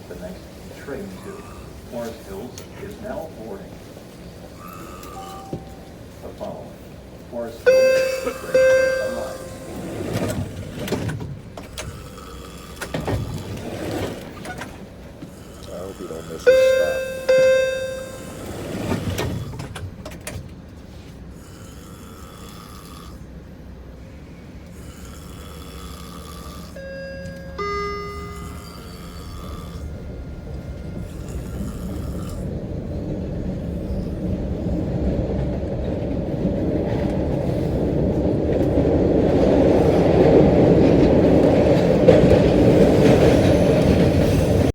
The next train to Forest Hills is now boarding. The following Forest Hills train arrives. I hope you don't miss a stop.